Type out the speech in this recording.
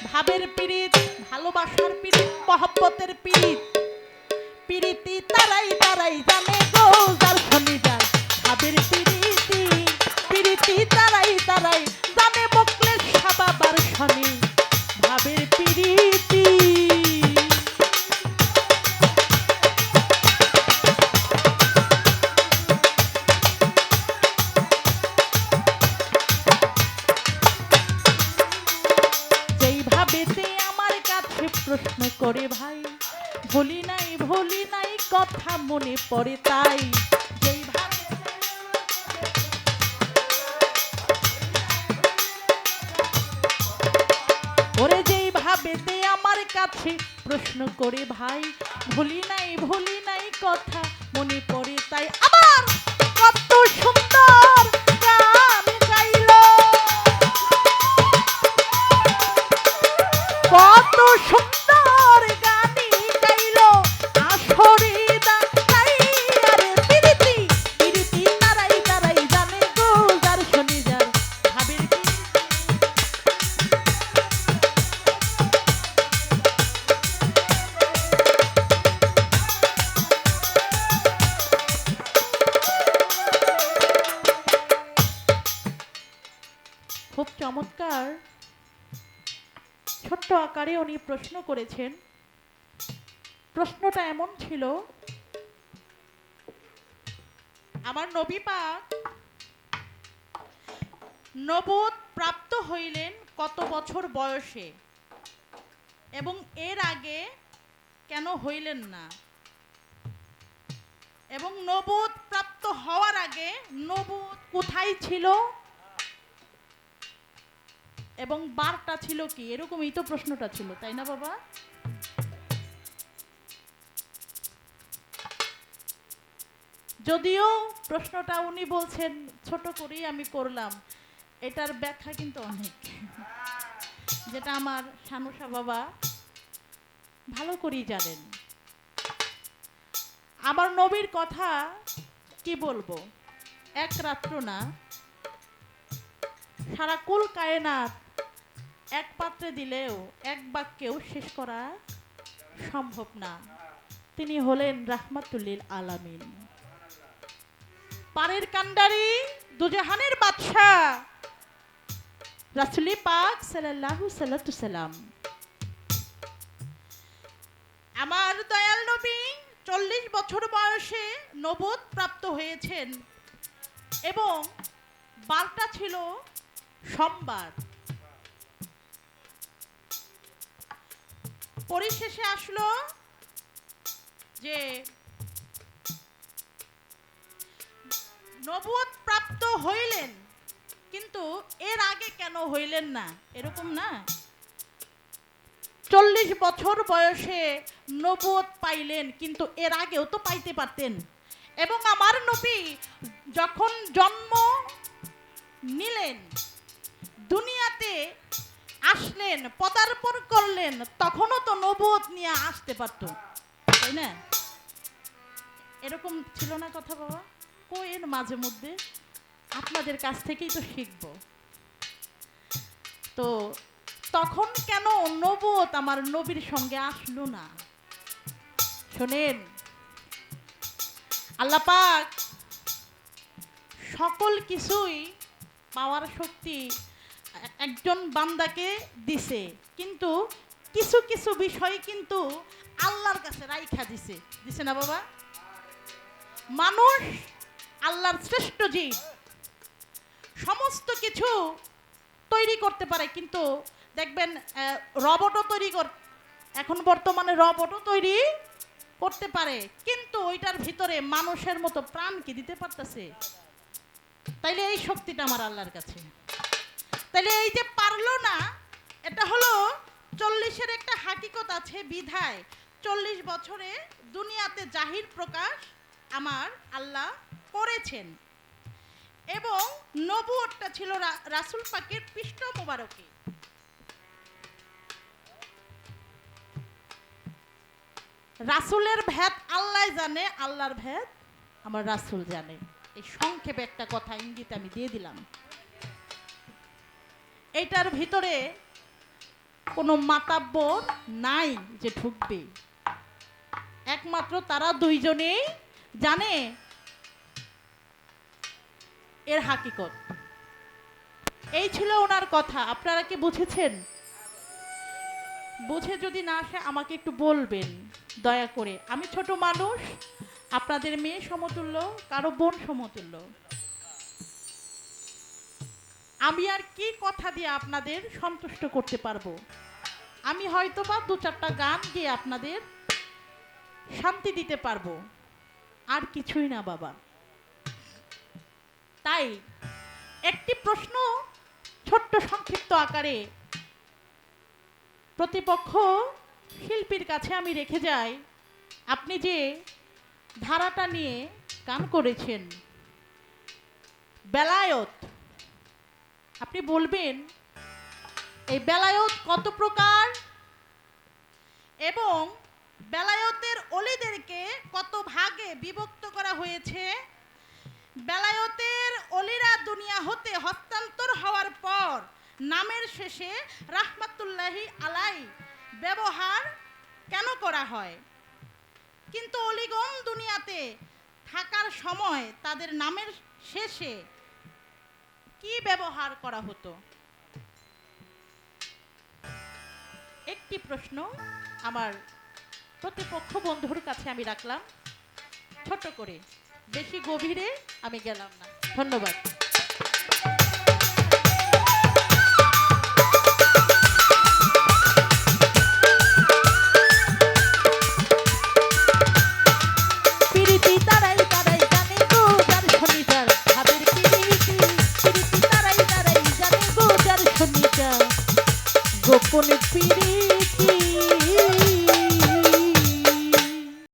ভাবের পীড়িত, ভালোবাসার পীড়িত, মহব্বতের পীড়িত, পীড়িতি তারাই তারাই জানে গো যার শনি যার ভাবের পীড়িতি, পীড়িতি তারাই তারাই জানে বকলে সাবাবার শনি ভাবের পীড়িতি। যেই ভাবেতে আমার কাছে প্রশ্ন করে ভাই, ভুলি নাই কথা মনে পড়ে তাই, ওরে যেই ভাবেতে আমার কাছে প্রশ্ন করে ভাই, ভুলি নাই কথা মনে পড়ে তাই, আবার কত সুন্দর গান গাইলো, কত সুন্দর গানি গাইলো আসরে দাঁড়াই, আরে পিরিতি পিরিতি তারাই তারাই জানে গো যার শনি যার ভাবের পীড়িতি। খুব চমৎকার ছোট্ট আকারে উনি প্রশ্ন করেছেন। প্রশ্নটা এমন ছিল, আমার নবী পাক নবুয়ত প্রাপ্ত হইলেন কত বছর বয়সে এবং এর আগে কেন হইলেন না, এবং নবুয়ত প্রাপ্ত হওয়ার আগে নবুয়ত কোথায় ছিল এবং বারটা ছিল কি, এরকমই তো প্রশ্নটা ছিল, তাই না বাবা? যদিও প্রশ্নটা উনি বলছেন ছোট করেই আমি করলাম, এটার ব্যাখ্যা কিন্তু অনেক, যেটা আমার শানুসা বাবা ভালো করেই জানেন। আমার নবীর কথা কি বলবো, এক রাত্র না, সারা কুল কায়নাত এক পাত্রে দিলেও এক বাক্যেও শেষ করা সম্ভব না। তিনি হলেন রাহমাতুল্লিল আলামিন, পারের কান্ডারি, দুজাহানের বাদশাহ রাসূল পাক সাল্লাল্লাহু সাল্লাতু সাল্লাম। আমার দয়াল নবী 40 বছর বয়সে নবুয়ত প্রাপ্ত হয়েছেন এবং বারটা ছিল সোমবার। পরিশেষে আসলো যে নবুয়ত প্রাপ্ত হইলেন, কিন্তু এর আগে কেন হইলেন না, এরকম না। 40 বছর বয়সে নবুয়ত পাইলেন, কিন্তু এর আগেও তো পাইতে পারতেন। এবং আমার নবী যখন জন্ম নিলেন, দুনিয়াতে আসলেন, পদার্পণ করলেন, তখনও তো নবুয়ত নিয়ে আসতে পারত, তাই না? এরকম ছিল না কথা বাবা? কোয়েন মাঝে মধ্যে আপনাদের কাছ থেকেই তো শিখব। তো তখন কেন নবুয়ত আমার নবীর সঙ্গে আসলো না? শোনেন, আল্লাহ পাক সকল কিছুই পাওয়ার শক্তি একজন বান্দাকে দিছে, কিন্তু কিছু কিছু বিষয় কিন্তু আল্লাহর কাছে রাইখা দিছে, দিছে না বাবা? মানুষ আল্লাহর শ্রেষ্ঠ জীব, সমস্ত কিছু তৈরি করতে পারে, কিন্তু দেখবেন রবটও তৈরি এখন বর্তমানে রবটও তৈরি করতে পারে, কিন্তু ওইটার ভিতরে মানুষের মতো প্রাণ কি দিতে পারতেছে? তাইলে এই শক্তিটা আমার আল্লাহর কাছে। তাইলে এই যে পারলো না, এটা হলো 40-এর একটা হাকিকত আছে বিধায় 40 বছরে দুনিয়াতে জাহির প্রকাশ আমার আল্লাহ করেছেন। এবং নবুয়তটা ছিল রাসূল পাকের পৃষ্ঠ মোবারকে। রাসূলের ভেদ আল্লাহ জানে, আল্লাহর ভেদ আমার রাসূল জানে। এই সংক্ষেপে একটা কথা ইঙ্গিত আমি দিয়ে দিলাম। এইটার ভিতরে কোনো মাতাব্বর নাই যে ঢুকবে। একমাত্র তারা দুইজনেই জানে এর হাকিকত। এই ছিল ওনার কথা। আপনারা কি বুঝেছেন? বুঝে যদি না আসে আমাকে একটু বলবেন দয়া করে। আমি ছোট মানুষ, আপনাদের মেয়ে সমতুল্য, কারো বোন সমতুল্য। আমি আর কি কথা দিয়ে আপনাদের সন্তুষ্ট করতে পারবো? আমি হয়তোবা দু চারটা গান দিয়ে আপনাদের শান্তি দিতে পারবো, আর কিছুই না বাবা। তাই একটি প্রশ্ন ছোট্ট সংক্ষিপ্ত আকারে প্রতিপক্ষ শিল্পীর কাছে আমি রেখে যাই। আপনি যে ধারাটা নিয়ে গান করেছেন বেলায়েত, আপনি বলবেন এই বেলায়েত কত প্রকার এবং বেলায়েতের অলিদেরকে কত ভাগে বিভক্ত করা হয়েছে। বেলায়েতের অলিরা দুনিয়া হতে হস্তান্তর হওয়ার পর নামের শেষে রাহমাতুল্লাহি আলাই ব্যবহার কেন করা হয়, কিন্তু অলিগণ দুনিয়াতে থাকার সময় তাদের নামের শেষে কি ব্যবহার করা হতো? একটি প্রশ্ন আমার প্রতিপক্ষ বন্ধুর কাছে আমি রাখলাম ছোট করে, বেশি গভীরে আমি গেলাম না। ধন্যবাদ। পিরিতি তারাই তারাই জানে গো যার শনিবার, ভাবের পিরিতি পিরিতি তারাই তারাই জানে গো যার শনিবার, গোপন পিরিতি